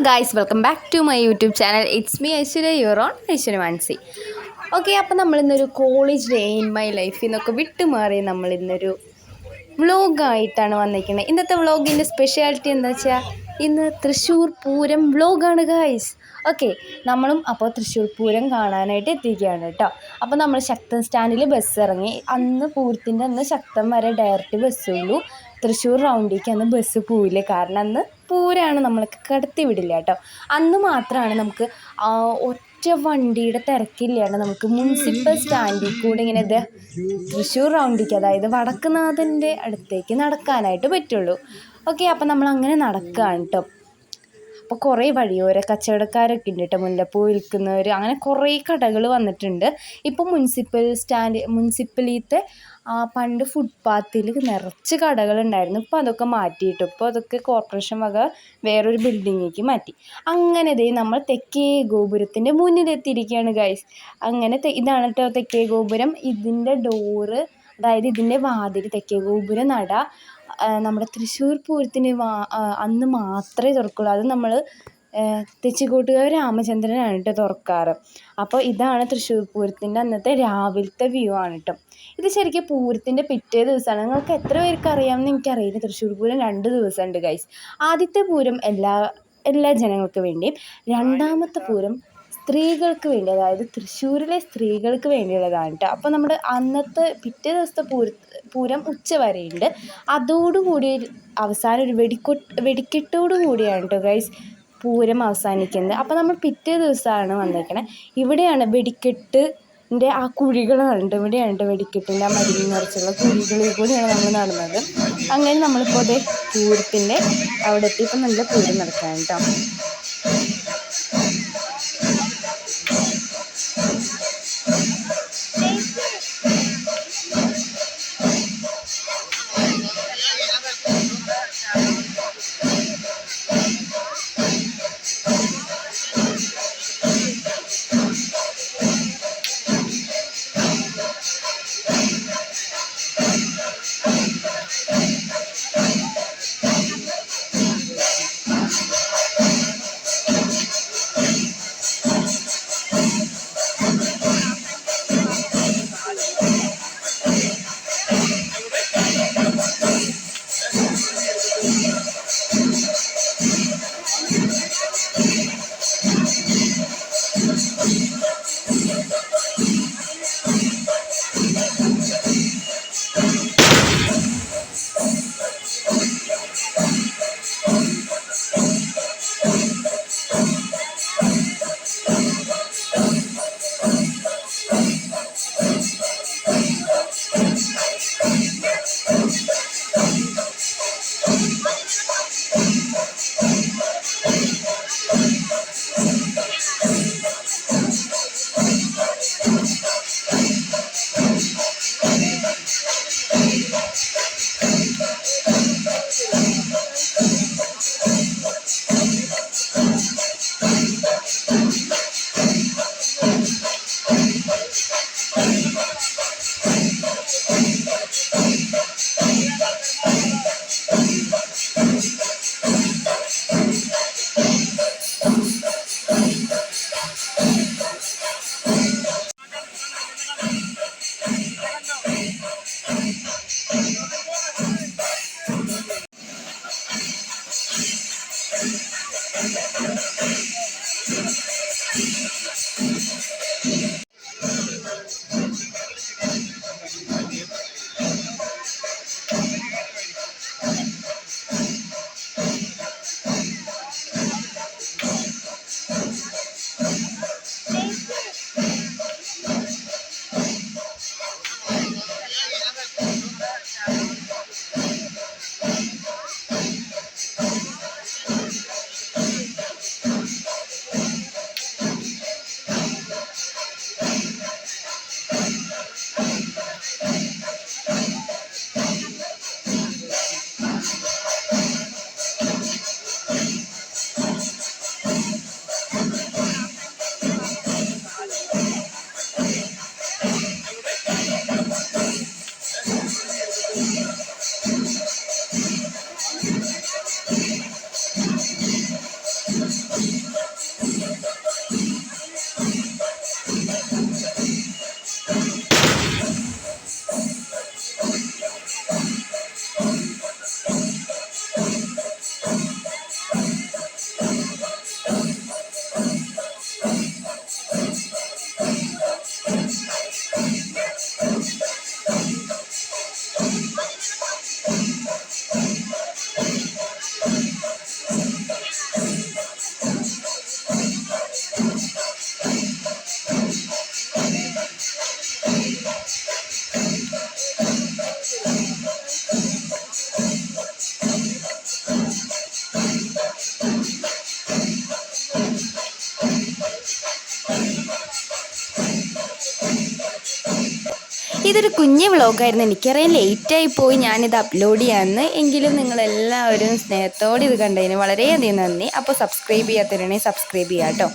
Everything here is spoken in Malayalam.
Guys, welcome back to my YouTube channel. It's me Aishwarya, your own Aishwarya Mansi. Okay, അപ്പോൾ നമ്മളിന്നൊരു കോളേജ് ഡേ ഇൻ മൈ ലൈഫിൽ നിന്നൊക്കെ വിട്ടുമാറി നമ്മളിന്നൊരു വ്ളോഗായിട്ടാണ് വന്നിരിക്കുന്നത്. ഇന്നത്തെ വ്ളോഗിൻ്റെ സ്പെഷ്യാലിറ്റി എന്താ വെച്ചാൽ ഇന്ന് തൃശ്ശൂർ പൂരം വ്ളോഗാണ് ഗായ്സ്. ഓക്കെ, നമ്മളും അപ്പോൾ തൃശ്ശൂർ പൂരം കാണാനായിട്ട് എത്തിക്കുകയാണ് കേട്ടോ. അപ്പോൾ നമ്മൾ ശക്തൻ സ്റ്റാൻഡിൽ ബസ് ഇറങ്ങി. അന്ന് പൂരത്തിൻ്റെ അന്ന് ശക്തൻ വരെ ഡയറക്റ്റ് ബസ്സുള്ളൂ. തൃശ്ശൂർ റൗണ്ടിലേക്ക് അന്ന് ബസ് പോവില്ല, കാരണം അന്ന് പൂരമാണ്, നമ്മൾക്ക് കടത്തി വിടില്ല കേട്ടോ. അന്ന് മാത്രമാണ് നമുക്ക് ഒറ്റ വണ്ടിയുടെ തിരക്കില്ലാണ്ട് നമുക്ക് മുനിസിപ്പൽ സ്റ്റാൻഡിൽ കൂടെ ഇങ്ങനെ തൃശ്ശൂർ റൗണ്ടിലേക്ക്, അതായത് വടക്കുനാഥൻ്റെ അടുത്തേക്ക് നടക്കാനായിട്ട് പറ്റുള്ളൂ. ഓക്കെ, അപ്പം നമ്മൾ അങ്ങനെ നടക്കുകയാണ് കേട്ടോ. അപ്പോൾ കുറേ വഴിയോര കച്ചവടക്കാരൊക്കെ ഉണ്ട് കേട്ടോ, മുല്ലപ്പൂ വിൽക്കുന്നവർ, അങ്ങനെ കുറേ കടകൾ വന്നിട്ടുണ്ട്. ഇപ്പോൾ മുനിസിപ്പലിത്തെ പണ്ട് ഫുട്പാത്തിൽ നിറച്ച് കടകളുണ്ടായിരുന്നു. ഇപ്പോൾ അതൊക്കെ മാറ്റിയിട്ടു. ഇപ്പോൾ അതൊക്കെ കോർപ്പറേഷൻ വക വേറൊരു ബിൽഡിങ്ങിലേക്ക് മാറ്റി. അങ്ങനെ നമ്മൾ തെക്കേ ഗോപുരത്തിൻ്റെ മുന്നിലെത്തിയിരിക്കുകയാണ് ഗൈസ്. അങ്ങനെ ഇതാണ് കേട്ടോ തെക്കേ ഗോപുരം. ഇതിൻ്റെ ഡോറ്, അതായത് ഇതിൻ്റെ വാതിൽ, തെക്കേ ഗോപുര നട നമ്മുടെ തൃശ്ശൂർ പൂരത്തിന് അന്ന് മാത്രമേ തുറക്കുള്ളൂ. അത് നമ്മൾ തെച്ചിക്കോട്ടുകാവ് രാമചന്ദ്രനാണ് കേട്ടോ തുറക്കാറ്. അപ്പോൾ ഇതാണ് തൃശ്ശൂർ പൂരത്തിൻ്റെ അന്നത്തെ രാവിലത്തെ വ്യൂ ആണ് കേട്ടോ. ഇത് ശരിക്കും പൂരത്തിൻ്റെ പിറ്റേ ദിവസമാണ്. നിങ്ങൾക്ക് എത്ര പേർക്ക് അറിയാമെന്ന് എനിക്കറിയില്ല. തൃശ്ശൂർ പൂരം 2 ദിവസമുണ്ട് ഗൈസ്. ആദ്യത്തെ പൂരം എല്ലാ ജനങ്ങൾക്ക് വേണ്ടിയും, രണ്ടാമത്തെ പൂരം സ്ത്രീകൾക്ക് വേണ്ടി, അതായത് തൃശ്ശൂരിലെ സ്ത്രീകൾക്ക് വേണ്ടിയുള്ളതാണ് കേട്ടോ. അപ്പോൾ നമ്മുടെ അന്നത്തെ പിറ്റേ ദിവസത്തെ പൂരം ഉച്ച വരെയുണ്ട്. അതോടുകൂടി അവസാനം ഒരു വെടിക്കെട്ടോടു കൂടിയാണ് കേട്ടോ ഗൈസ് പൂരം അവസാനിക്കുന്നത്. അപ്പോൾ നമ്മൾ പിറ്റേ ദിവസമാണ് വന്നിരിക്കണേ. ഇവിടെയാണ് വെടിക്കെട്ടിൻ്റെ ആ കുഴികളാണ്. ഇവിടെയാണ് വെടിക്കെട്ടിൻ്റെ ആ മരുന്ന് നിറച്ചുള്ള കുഴികളിൽ കൂടിയാണ് നമ്മൾ നടന്നത്. അങ്ങനെ നമ്മളിപ്പോൾ അതേ പൂരത്തിൻ്റെ അവിടെ എത്തിയപ്പോൾ നല്ല പൂരം നടക്കാൻ കേട്ടോ. ഇതൊരു കുഞ്ഞ് വ്ളോഗായിരുന്നു. എനിക്കറിയാം ലേറ്റായി പോയി ഞാനിത് അപ്ലോഡ് ചെയ്യാമെന്ന്. എങ്കിലും നിങ്ങളെല്ലാവരും സ്നേഹത്തോടെ ഇത് കണ്ടതിന് വളരെയധികം നന്ദി. അപ്പോൾ സബ്സ്ക്രൈബ് ചെയ്യാത്തവരാണെങ്കിൽ സബ്സ്ക്രൈബ് ചെയ്യാം കേട്ടോ.